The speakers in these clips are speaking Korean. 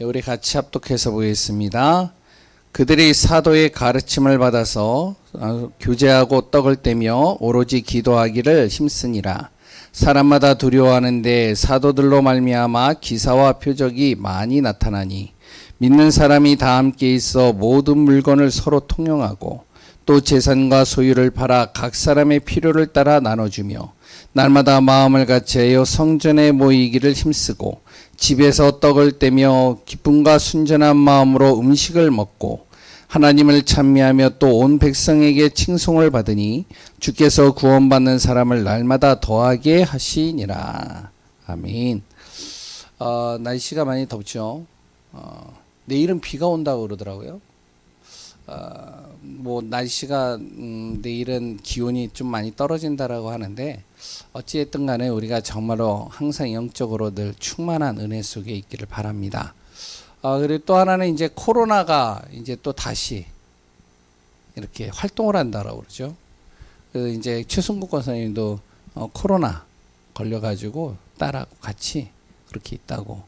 우리 같이 합독해서 보겠습니다. 그들이 사도의 가르침을 받아서 교제하고 떡을 떼며 오로지 기도하기를 힘쓰니라. 사람마다 두려워하는데 사도들로 말미암아 기사와 표적이 많이 나타나니 믿는 사람이 다 함께 있어 모든 물건을 서로 통용하고 또 재산과 소유를 팔아 각 사람의 필요를 따라 나눠주며 날마다 마음을 같이하여 성전에 모이기를 힘쓰고 집에서 떡을 떼며 기쁨과 순전한 마음으로 음식을 먹고 하나님을 찬미하며 또 온 백성에게 칭송을 받으니 주께서 구원받는 사람을 날마다 더하게 하시니라. 아멘. 날씨가 많이 덥죠. 내일은 비가 온다고 그러더라고요. 날씨가 내일은 기온이 좀 많이 떨어진다라고 하는데 어찌됐든 간에 우리가 정말로 항상 영적으로 늘 충만한 은혜 속에 있기를 바랍니다. 그리고 또 하나는 이제 코로나가 이제 또 다시 이렇게 활동을 한다라고 그러죠. 그래서 이제 최승국 권사님도 코로나 걸려가지고 딸하고 같이 그렇게 있다고.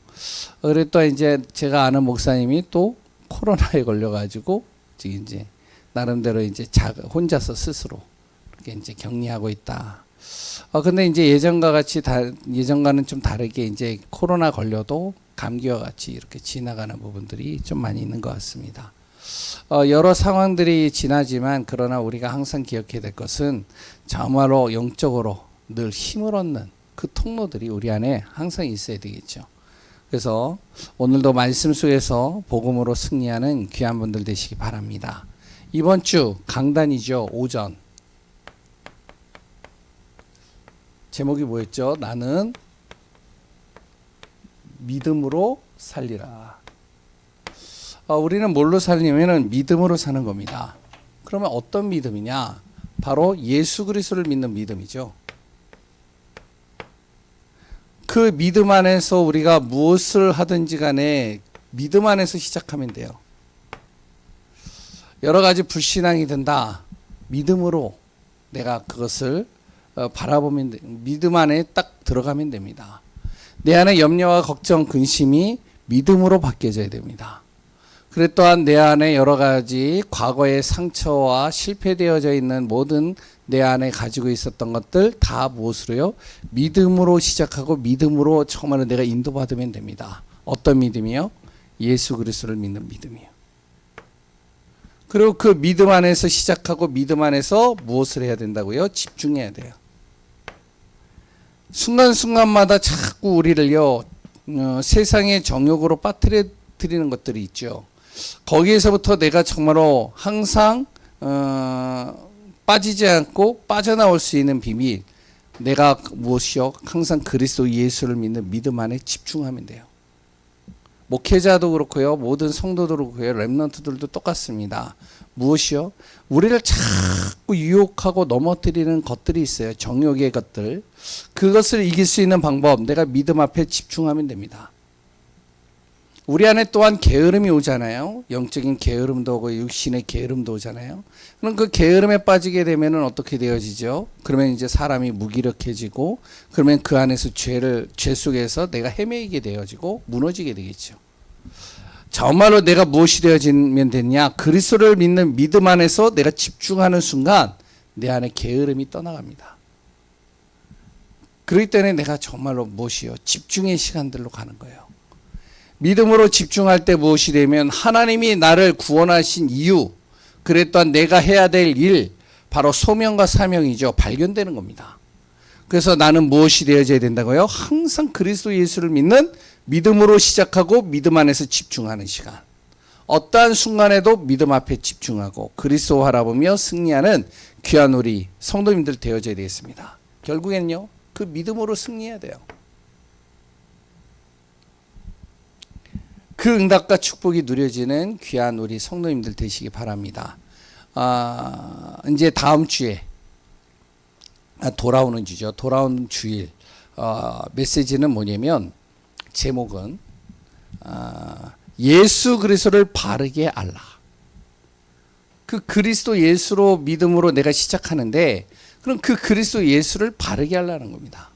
그리고 또 이제 제가 아는 목사님이 또 코로나에 걸려가지고 지금 이제 나름대로 이제 혼자서 스스로 이렇게 이제 격리하고 있다. 근데 이제 예전과는 좀 다르게 이제 코로나 걸려도 감기와 같이 이렇게 지나가는 부분들이 좀 많이 있는 것 같습니다. 여러 상황들이 지나지만 그러나 우리가 항상 기억해야 될 것은 정말로 영적으로 늘 힘을 얻는 그 통로들이 우리 안에 항상 있어야 되겠죠. 그래서 오늘도 말씀 속에서 복음으로 승리하는 귀한 분들 되시기 바랍니다. 이번 주 강단이죠. 오전. 제목이 뭐였죠? 나는 믿음으로 살리라. 우리는 뭘로 살리냐면 믿음으로 사는 겁니다. 그러면 어떤 믿음이냐? 바로 예수 그리스도를 믿는 믿음이죠. 그 믿음 안에서 우리가 무엇을 하든지 간에 믿음 안에서 시작하면 돼요. 여러 가지 불신앙이 든다. 믿음으로 내가 그것을 바라보면 믿음 안에 딱 들어가면 됩니다. 내 안에 염려와 걱정, 근심이 믿음으로 바뀌어져야 됩니다. 그래 또한 내 안에 여러 가지 과거의 상처와 실패되어져 있는 모든 내 안에 가지고 있었던 것들 다 무엇으로요? 믿음으로 시작하고 믿음으로 정말로 내가 인도받으면 됩니다. 어떤 믿음이요? 예수 그리스도를 믿는 믿음이요. 그리고 그 믿음 안에서 시작하고 믿음 안에서 무엇을 해야 된다고요? 집중해야 돼요. 순간순간마다 자꾸 우리를요 세상의 정욕으로 빠뜨리는 것들이 있죠. 거기에서부터 내가 정말로 항상 빠지지 않고 빠져나올 수 있는 비밀, 내가 무엇이요? 항상 그리스도 예수를 믿는 믿음 안에 집중하면 돼요. 목회자도 그렇고요, 모든 성도도 그렇고요, 렘넌트들도 똑같습니다. 무엇이요? 우리를 자꾸 유혹하고 넘어뜨리는 것들이 있어요. 정욕의 것들. 그것을 이길 수 있는 방법, 내가 믿음 앞에 집중하면 됩니다. 우리 안에 또한 게으름이 오잖아요. 영적인 게으름도 오고 육신의 게으름도 오잖아요. 그럼 그 게으름에 빠지게 되면은 어떻게 되어지죠? 그러면 이제 사람이 무기력해지고, 그러면 그 안에서 죄 속에서 내가 헤매이게 되어지고 무너지게 되겠죠. 정말로 내가 무엇이 되어지면 되냐? 그리스도를 믿는 믿음 안에서 내가 집중하는 순간 내 안에 게으름이 떠나갑니다. 그렇기 때문에 내가 정말로 무엇이요? 집중의 시간들로 가는 거예요. 믿음으로 집중할 때 무엇이 되면 하나님이 나를 구원하신 이유, 그래 또한 내가 해야 될 일, 바로 소명과 사명이죠. 발견되는 겁니다. 그래서 나는 무엇이 되어져야 된다고요? 항상 그리스도 예수를 믿는 믿음으로 시작하고 믿음 안에서 집중하는 시간. 어떠한 순간에도 믿음 앞에 집중하고 그리스도 바라보며 승리하는 귀한 우리 성도님들 되어져야 되겠습니다. 결국엔요, 그 믿음으로 승리해야 돼요. 그 응답과 축복이 누려지는 귀한 우리 성도님들 되시기 바랍니다. 이제 다음 주에 돌아오는 주죠. 돌아오는 주일 메시지는 뭐냐면, 제목은 예수 그리스도를 바르게 알라. 그 그리스도 예수로 믿음으로 내가 시작하는데, 그럼 그 그리스도 예수를 바르게 하려는 겁니다.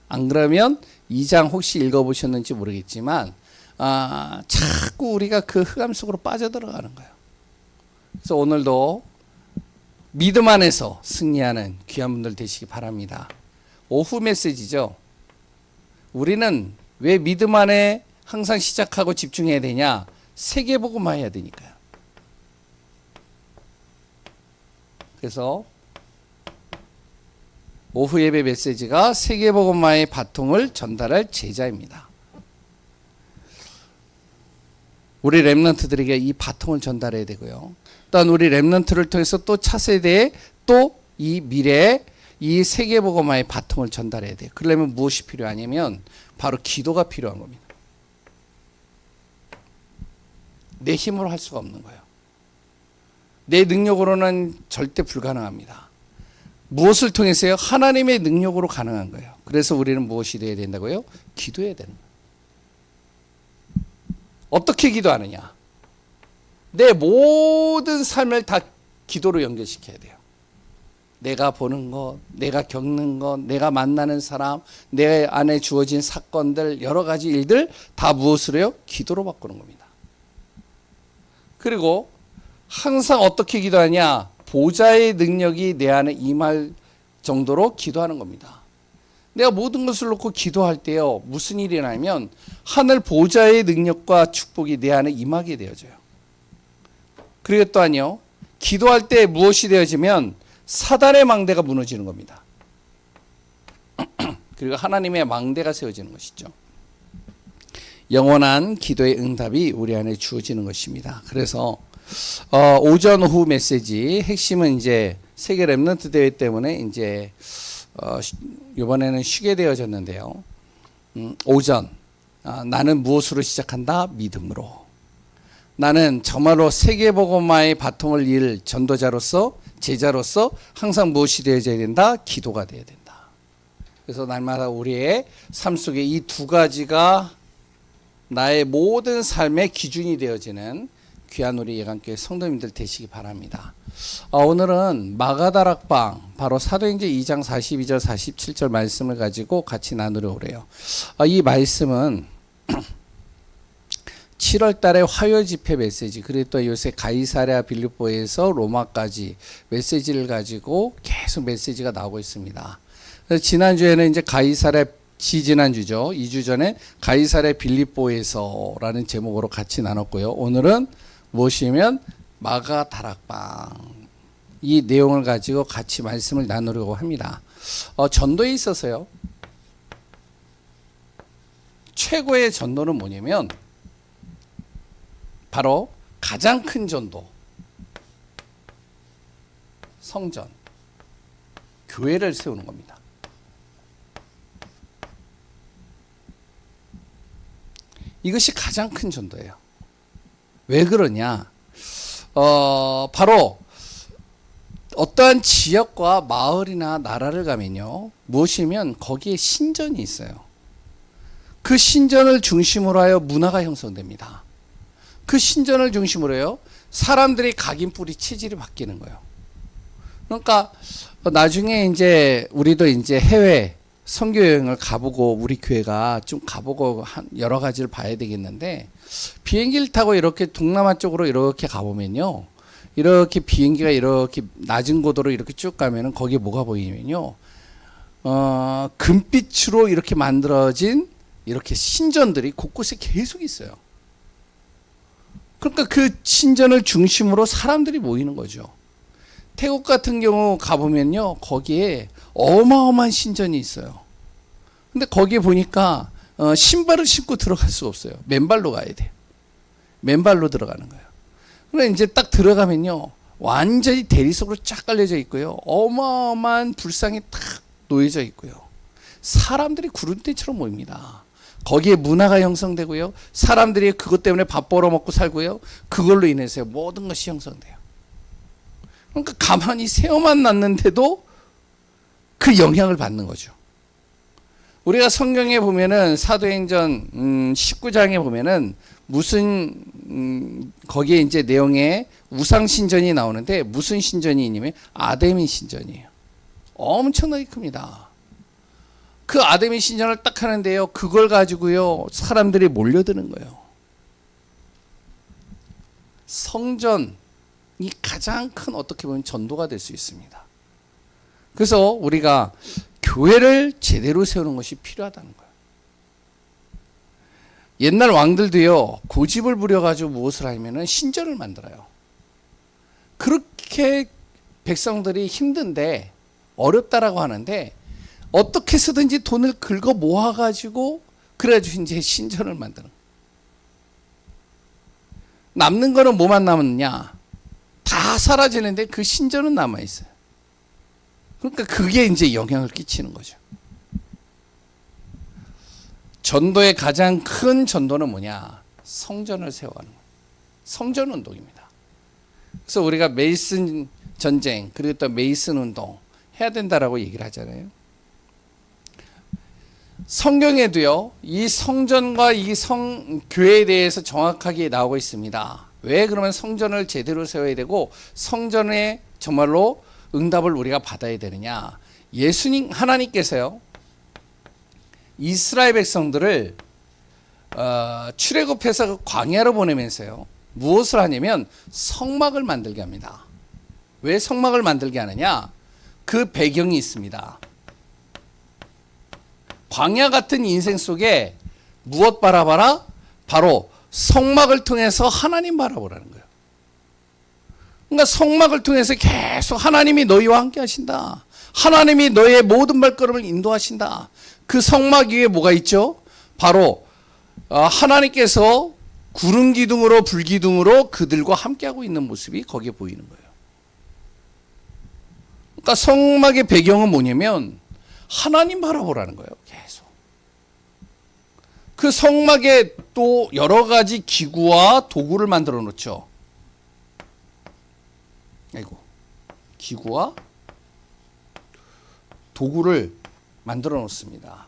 안 그러면 2장 혹시 읽어보셨는지 모르겠지만 자꾸 우리가 그 흑암 속으로 빠져들어가는 거예요. 그래서 오늘도 믿음 안에서 승리하는 귀한 분들 되시기 바랍니다. 오후 메시지죠. 우리는 왜 믿음 안에 항상 시작하고 집중해야 되냐? 세계복음화 해야 되니까요. 그래서 오후 예배 메시지가 세계복음화의 바통을 전달할 제자입니다. 우리 렘넌트들에게 이 바통을 전달해야 되고요. 또한 우리 렘넌트를 통해서 또 차세대에 또 이 미래에 이 세계복음화의 바통을 전달해야 돼요. 그러려면 무엇이 필요하냐면 바로 기도가 필요한 겁니다. 내 힘으로 할 수가 없는 거예요. 내 능력으로는 절대 불가능합니다. 무엇을 통해서요? 하나님의 능력으로 가능한 거예요. 그래서 우리는 무엇이 돼야 된다고요? 기도해야 되는 거예요. 어떻게 기도하느냐? 내 모든 삶을 다 기도로 연결시켜야 돼요. 내가 보는 것, 내가 겪는 것, 내가 만나는 사람, 내 안에 주어진 사건들, 여러 가지 일들 다 무엇으로요? 기도로 바꾸는 겁니다. 그리고 항상 어떻게 기도하냐? 보좌의 능력이 내 안에 임할 정도로 기도하는 겁니다. 내가 모든 것을 놓고 기도할 때요, 무슨 일이 나면 하늘 보좌의 능력과 축복이 내 안에 임하게 되어져요. 그리고 또한요, 기도할 때 무엇이 되어지면 사단의 망대가 무너지는 겁니다. 그리고 하나님의 망대가 세워지는 것이죠. 영원한 기도의 응답이 우리 안에 주어지는 것입니다. 그래서 오전 오후 메시지 핵심은 이제 세계 렘넌트 대회 때문에 이제 이번에는 쉬게 되어졌는데요. 오전 나는 무엇으로 시작한다? 믿음으로. 나는 정말로 세계복음화의 바통을 이을 전도자로서 제자로서 항상 무엇이 되어져야 된다? 기도가 되어야 된다. 그래서 날마다 우리의 삶 속에 이 두 가지가 나의 모든 삶의 기준이 되어지는 귀한 우리 예강교회 성도님들 되시기 바랍니다. 오늘은 마가다락방 바로 사도행전 2장 42절 47절 말씀을 가지고 같이 나누려고 그래요. 이 말씀은 7월 달에 화요 집회 메시지, 그리고 또 요새 가이사랴 빌립보에서 로마까지 메시지를 가지고 계속 메시지가 나오고 있습니다. 그래서 지난주에는 이제 가이사랴 지난주죠. 2주 전에 가이사랴 빌립보에서라는 제목으로 같이 나눴고요. 오늘은 무엇이면 마가 다락방, 이 내용을 가지고 같이 말씀을 나누려고 합니다. 전도에 있어서요, 최고의 전도는 뭐냐면 바로 가장 큰 전도, 성전, 교회를 세우는 겁니다. 이것이 가장 큰 전도예요. 왜 그러냐? 바로 어떠한 지역과 마을이나 나라를 가면요, 무엇이면 거기에 신전이 있어요. 그 신전을 중심으로 하여 문화가 형성됩니다. 그 신전을 중심으로요, 사람들이 각인뿌리 체질이 바뀌는 거예요. 그러니까 나중에 이제 우리도 이제 해외 선교 여행을 가보고 우리 교회가 좀 가보고 여러 가지를 봐야 되겠는데, 비행기를 타고 이렇게 동남아 쪽으로 이렇게 가보면요, 이렇게 비행기가 이렇게 낮은 고도로 이렇게 쭉 가면은 거기에 뭐가 보이냐면요, 금빛으로 이렇게 만들어진 이렇게 신전들이 곳곳에 계속 있어요. 그러니까 그 신전을 중심으로 사람들이 모이는 거죠. 태국 같은 경우 가보면요, 거기에 어마어마한 신전이 있어요. 근데 거기에 보니까 신발을 신고 들어갈 수가 없어요. 맨발로 가야 돼요. 맨발로 들어가는 거예요. 그래 이제 딱 들어가면요, 완전히 대리석으로 쫙 깔려져 있고요, 어마어마한 불상이 탁 놓여져 있고요, 사람들이 구름대처럼 모입니다. 거기에 문화가 형성되고요, 사람들이 그것 때문에 밥 벌어먹고 살고요, 그걸로 인해서 모든 것이 형성돼요. 그러니까 가만히 새어만 놨는데도 그 영향을 받는 거죠. 우리가 성경에 보면은 사도행전 19장에 보면은 무슨 거기에 이제 내용에 우상 신전이 나오는데, 무슨 신전이 있냐면 아데미 신전이에요. 엄청나게 큽니다. 그 아데미 신전을 딱 하는데요, 그걸 가지고요 사람들이 몰려드는 거예요. 성전이 가장 큰 어떻게 보면 전도가 될 수 있습니다. 그래서 우리가 교회를 제대로 세우는 것이 필요하다는 거예요. 옛날 왕들도요, 고집을 부려가지고 무엇을 하냐면은 신전을 만들어요. 그렇게 백성들이 힘든데, 어렵다라고 하는데, 어떻게 해서든지 돈을 긁어 모아가지고, 그래가지고 이제 신전을 만드는 거예요. 남는 거는 뭐만 남았냐? 다 사라지는데 그 신전은 남아있어요. 그러니까 그게 이제 영향을 끼치는 거죠. 전도의 가장 큰 전도는 뭐냐? 성전을 세워가는 거예요. 성전 운동입니다. 그래서 우리가 메이슨 전쟁, 그리고 또 메이슨 운동 해야 된다라고 얘기를 하잖아요. 성경에도요, 이 성전과 이 교회에 대해서 정확하게 나오고 있습니다. 왜 그러면 성전을 제대로 세워야 되고 성전에 정말로 응답을 우리가 받아야 되느냐? 예수님 하나님께서요, 이스라엘 백성들을 출애굽해서 광야로 보내면서요, 무엇을 하냐면 성막을 만들게 합니다. 왜 성막을 만들게 하느냐? 그 배경이 있습니다. 광야 같은 인생 속에 무엇 바라봐라? 바로 성막을 통해서 하나님 바라보라는 거예요. 그러니까 성막을 통해서 계속 하나님이 너희와 함께 하신다. 하나님이 너의 모든 발걸음을 인도하신다. 그 성막 위에 뭐가 있죠? 바로 하나님께서 구름 기둥으로 불 기둥으로 그들과 함께하고 있는 모습이 거기에 보이는 거예요. 그러니까 성막의 배경은 뭐냐면 하나님 바라보라는 거예요. 계속. 그 성막에 또 여러 가지 기구와 도구를 만들어 놓죠. 아이고, 기구와 도구를 만들어 놓습니다.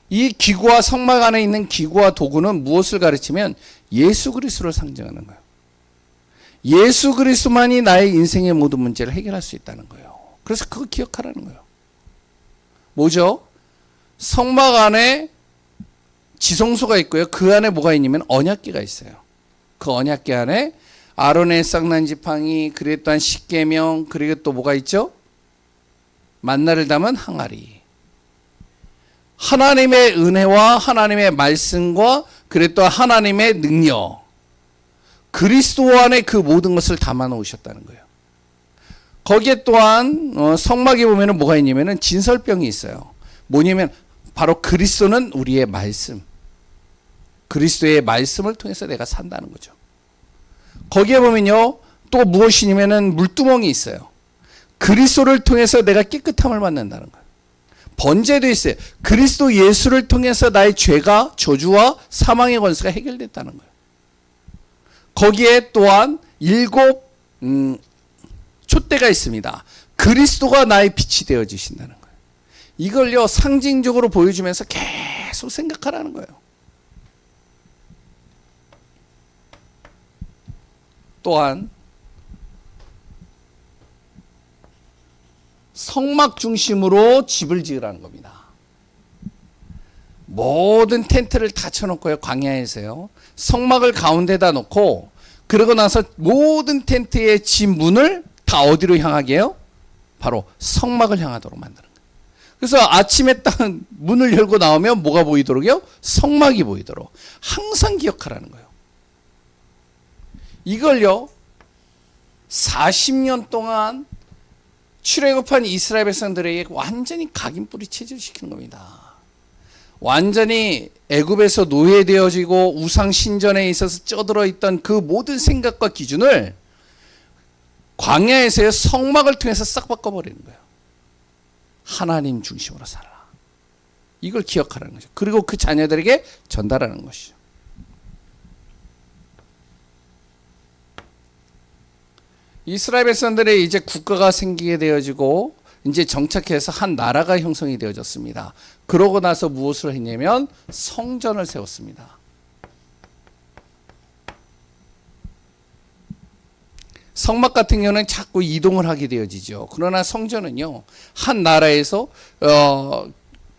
이 기구와 성막 안에 있는 기구와 도구는 무엇을 가르치면 예수 그리스도를 상징하는 거예요. 예수 그리스도만이 나의 인생의 모든 문제를 해결할 수 있다는 거예요. 그래서 그거 기억하라는 거예요. 뭐죠? 성막 안에 지성소가 있고요. 그 안에 뭐가 있냐면 언약궤가 있어요. 그 언약궤 안에 아론의 쌍난 지팡이, 그리고 또한 십계명, 그리고 또 뭐가 있죠? 만나를 담은 항아리. 하나님의 은혜와 하나님의 말씀과 그리고 또 하나님의 능력, 그리스도 안에 그 모든 것을 담아 놓으셨다는 거예요. 거기에 또한 성막에 보면은 뭐가 있냐면은 진설병이 있어요. 뭐냐면 바로 그리스도는 우리의 말씀, 그리스도의 말씀을 통해서 내가 산다는 거죠. 거기에 보면요, 또 무엇이냐면은 물두멍이 있어요. 그리스도를 통해서 내가 깨끗함을 받는다는 거예요. 번제도 있어요. 그리스도 예수를 통해서 나의 죄가, 저주와 사망의 권세가 해결됐다는 거예요. 거기에 또한 7 촛대가 있습니다. 그리스도가 나의 빛이 되어 주신다는 거예요. 이걸요, 상징적으로 보여주면서 계속 생각하라는 거예요. 또한 성막 중심으로 집을 지으라는 겁니다. 모든 텐트를 다 쳐놓고요, 광야에서요, 성막을 가운데다 놓고, 그러고 나서 모든 텐트의 집 문을 다 어디로 향하게 해요? 바로 성막을 향하도록 만드는 거예요. 그래서 아침에 딱 문을 열고 나오면 뭐가 보이도록요? 성막이 보이도록 항상 기억하라는 거예요. 이걸요, 40년 동안 출애굽한 이스라엘 백성들에게 완전히 각인뿌리 체질시키는 겁니다. 완전히 애굽에서 노예되어지고 우상 신전에 있어서 쩌들어 있던 그 모든 생각과 기준을 광야에서의 성막을 통해서 싹 바꿔버리는 거예요. 하나님 중심으로 살아. 이걸 기억하라는 거죠. 그리고 그 자녀들에게 전달하는 것이죠. 이스라엘 백성들의 이제 국가가 생기게 되어지고 이제 정착해서 한 나라가 형성이 되어졌습니다. 그러고 나서 무엇을 했냐면 성전을 세웠습니다. 성막 같은 경우는 자꾸 이동을 하게 되어지죠. 그러나 성전은요, 한 나라에서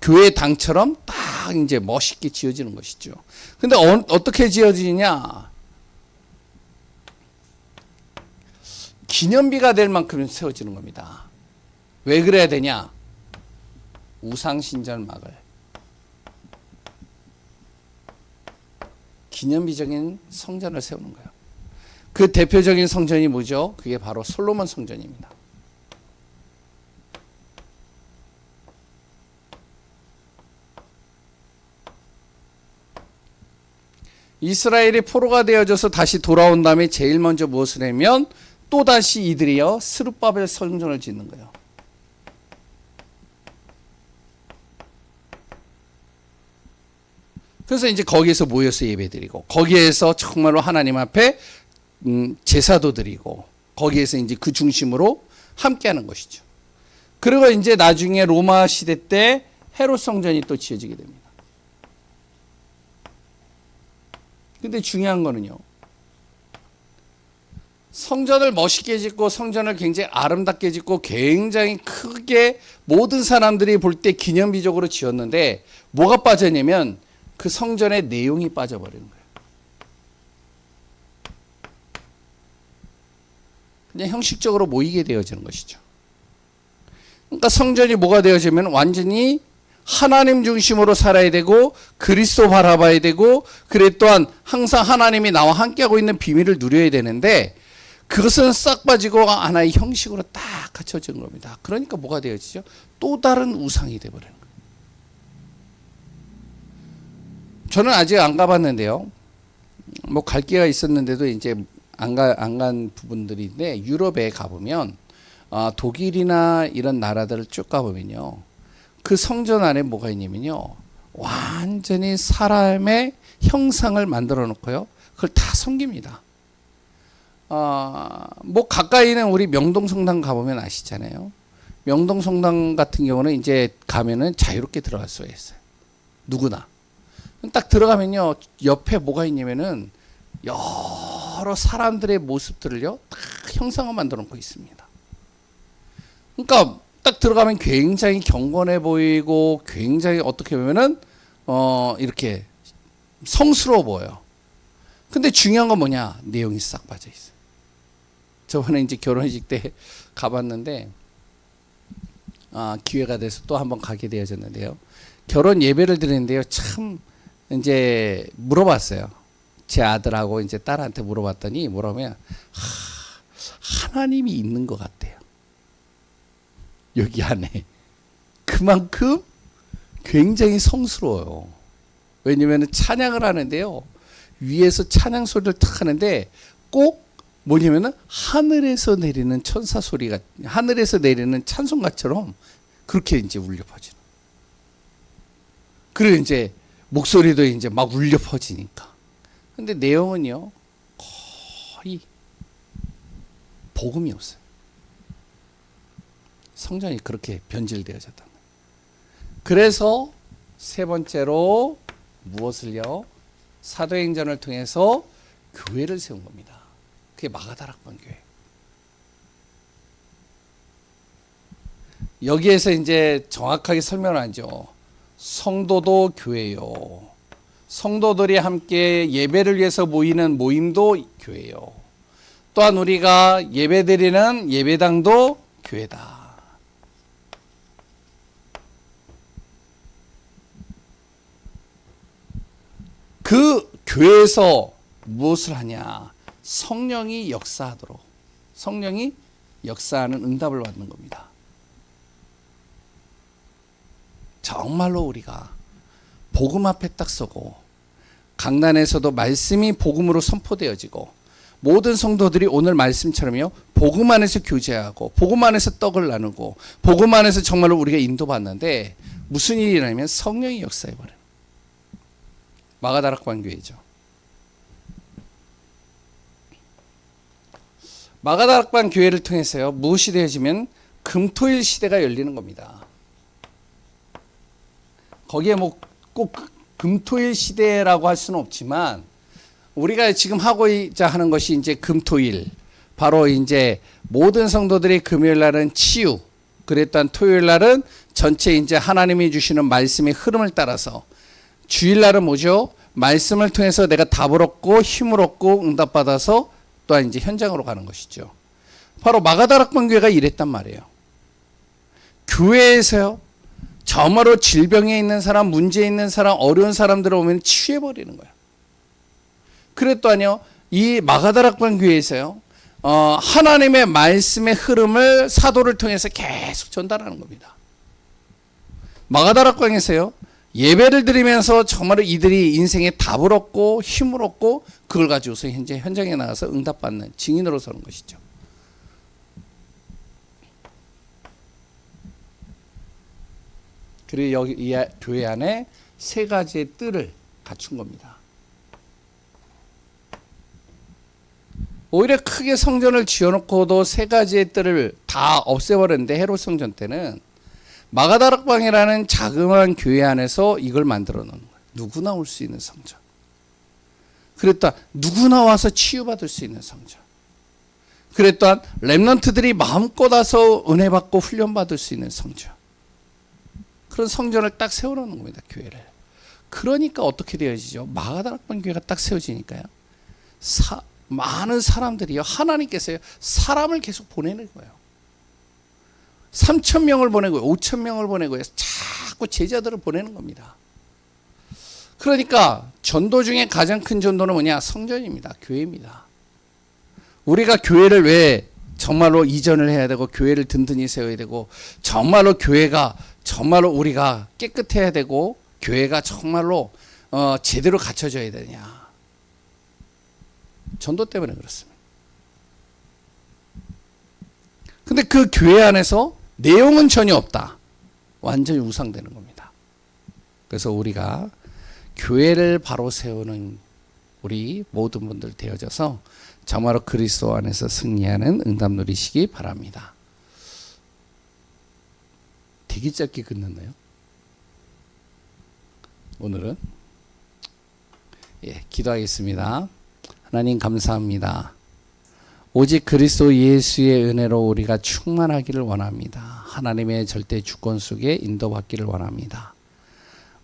교회 당처럼 딱 이제 멋있게 지어지는 것이죠. 근데 어떻게 지어지냐? 기념비가 될 만큼 세워지는 겁니다. 왜 그래야 되냐? 우상신전 막을 기념비적인 성전을 세우는 거예요. 그 대표적인 성전이 뭐죠? 그게 바로 솔로몬 성전입니다. 이스라엘이 포로가 되어져서 다시 돌아온 다음에 제일 먼저 무엇을 하면 또다시 이들이요 스룹바벨 성전을 짓는 거예요. 그래서 이제 거기에서 모여서 예배드리고 거기에서 정말로 하나님 앞에 제사도 드리고 거기에서 이제 그 중심으로 함께하는 것이죠. 그리고 이제 나중에 로마 시대 때 헤롯 성전이 또 지어지게 됩니다. 근데 중요한 거는요. 성전을 멋있게 짓고 성전을 굉장히 아름답게 짓고 굉장히 크게 모든 사람들이 볼 때 기념비적으로 지었는데 뭐가 빠졌냐면 그 성전의 내용이 빠져버리는 거예요. 그냥 형식적으로 모이게 되어지는 것이죠. 그러니까 성전이 뭐가 되어지면 완전히 하나님 중심으로 살아야 되고 그리스도 바라봐야 되고 그래 또한 항상 하나님이 나와 함께하고 있는 비밀을 누려야 되는데 그것은 싹 빠지고 하나의 형식으로 딱 갖춰진 겁니다. 그러니까 뭐가 되어지죠? 또 다른 우상이 되어버리는 거예요. 저는 아직 안 가봤는데요. 뭐 갈 기회가 있었는데도 이제 안 간 부분들인데 유럽에 가보면 독일이나 이런 나라들을 쭉 가보면요. 그 성전 안에 뭐가 있냐면요. 완전히 사람의 형상을 만들어 놓고요. 그걸 다 섬깁니다. 뭐 가까이는 우리 명동성당 가보면 아시잖아요. 명동성당 같은 경우는 이제 가면은 자유롭게 들어갈 수가 있어요. 누구나. 딱 들어가면요. 옆에 뭐가 있냐면은 여러 사람들의 모습들을요. 딱 형상을 만들어 놓고 있습니다. 그러니까 딱 들어가면 굉장히 경건해 보이고 굉장히 어떻게 보면은 이렇게 성스러워 보여요. 근데 중요한 건 뭐냐? 내용이 싹 빠져 있어요. 저번에 이제 결혼식 때 가봤는데 기회가 돼서 또 한번 가게 되어졌는데요. 결혼 예배를 드리는데요. 참 이제 물어봤어요. 제 아들하고 이제 딸한테 물어봤더니 뭐라면 하나님이 있는 것 같대요. 여기 안에 그만큼 굉장히 성스러워요. 왜냐하면 찬양을 하는데요. 위에서 찬양 소리를 탁 하는데 꼭 뭐냐면은 하늘에서 내리는 천사 소리가 하늘에서 내리는 찬송가처럼 그렇게 이제 울려 퍼지는. 그리고 이제 목소리도 이제 막 울려 퍼지니까. 근데 내용은요 거의 복음이 없어요. 성전이 그렇게 변질되어졌다. 그래서 세 번째로 무엇을요? 사도행전을 통해서 교회를 세운 겁니다. 그게 마가다락방 교회. 여기에서 이제 정확하게 설명하죠. 성도도 교회요. 성도들이 함께 예배를 위해서 모이는 모임도 교회요. 또한 우리가 예배드리는 예배당도 교회다. 그 교회에서 무엇을 하냐? 성령이 역사하도록. 성령이 역사하는 응답을 받는 겁니다. 정말로 우리가 복음 앞에 딱 서고 강단에서도 말씀이 복음으로 선포되어지고 모든 성도들이 오늘 말씀처럼요. 복음 안에서 교제하고 복음 안에서 떡을 나누고 복음 안에서 정말로 우리가 인도받는데 무슨 일이 일어나면 성령이 역사해버려요. 마가다락방 교회죠. 마가다락방 교회를 통해서요. 무엇이 되어지면 금토일 시대가 열리는 겁니다. 거기에 뭐 꼭 금토일 시대라고 할 수는 없지만 우리가 지금 하고자 하는 것이 이제 금토일 바로 이제 모든 성도들이 금요일 날은 치유 그랬던 토요일 날은 전체 이제 하나님이 주시는 말씀의 흐름을 따라서 주일날은 뭐죠? 말씀을 통해서 내가 답을 얻고 힘을 얻고 응답받아서 또한 이제 현장으로 가는 것이죠. 바로 마가다락방 교회가 이랬단 말이에요. 교회에서요, 정말로 질병에 있는 사람, 문제 있는 사람, 어려운 사람들 오면 치유해버리는 거예요. 그랬더니요, 이 마가다락방 교회에서요, 하나님의 말씀의 흐름을 사도를 통해서 계속 전달하는 겁니다. 마가다락방에서요, 예배를 드리면서 정말로 이들이 인생에 답을 얻고 힘을 얻고 그걸 가지고서 현재 현장에 나가서 응답받는 증인으로 서는 것이죠. 그리고 여기 이 교회 안에 세 가지의 뜰을 갖춘 겁니다. 오히려 크게 성전을 지어놓고도 세 가지의 뜰을 다 없애버렸는데, 헤롯 성전 때는 마가다락방이라는 자그마한 교회 안에서 이걸 만들어 놓은 거예요. 누구나 올 수 있는 성전. 그랬다 누구나 와서 치유받을 수 있는 성전. 그랬다 렘넌트들이 마음껏 와서 은혜 받고 훈련 받을 수 있는 성전. 그런 성전을 딱 세워놓는 겁니다, 교회를. 그러니까 어떻게 되어지죠? 마가다락방 교회가 딱 세워지니까요, 많은 사람들이요, 하나님께서요, 사람을 계속 보내는 거예요. 3,000명을 보내고요, 5,000명을 보내고요, 자꾸 제자들을 보내는 겁니다. 그러니까 전도 중에 가장 큰 전도는 뭐냐? 성전입니다. 교회입니다. 우리가 교회를 왜 정말로 이전을 해야 되고, 교회를 든든히 세워야 되고, 정말로 교회가 정말로 우리가 깨끗해야 되고, 교회가 정말로 제대로 갖춰져야 되냐? 전도 때문에 그렇습니다. 근데 그 교회 안에서 내용은 전혀 없다. 완전히 우상되는 겁니다. 그래서 우리가 교회를 바로 세우는 우리 모든 분들 되어져서 정말로 그리스도 안에서 승리하는 응답 누리시기 바랍니다. 되게 짧게 끝났나요? 오늘은 기도하겠습니다. 하나님 감사합니다. 오직 그리스도 예수의 은혜로 우리가 충만하기를 원합니다. 하나님의 절대 주권 속에 인도받기를 원합니다.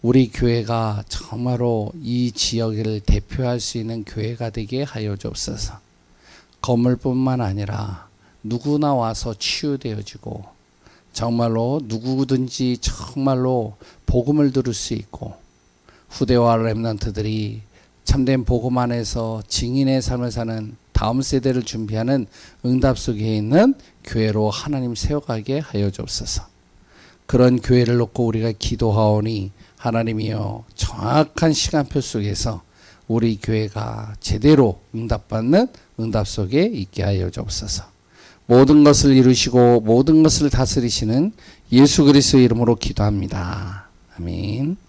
우리 교회가 정말로 이 지역을 대표할 수 있는 교회가 되게 하여 주옵소서. 건물뿐만 아니라 누구나 와서 치유되어지고, 정말로 누구든지 정말로 복음을 들을 수 있고, 후대와 렘넌트들이 참된 복음 안에서 증인의 삶을 사는 다음 세대를 준비하는 응답 속에 있는 교회로 하나님 세워가게 하여 주옵소서. 그런 교회를 놓고 우리가 기도하오니 하나님이여, 정확한 시간표 속에서 우리 교회가 제대로 응답받는 응답 속에 있게 하여 주옵소서. 모든 것을 이루시고 모든 것을 다스리시는 예수 그리스도의 이름으로 기도합니다. 아멘.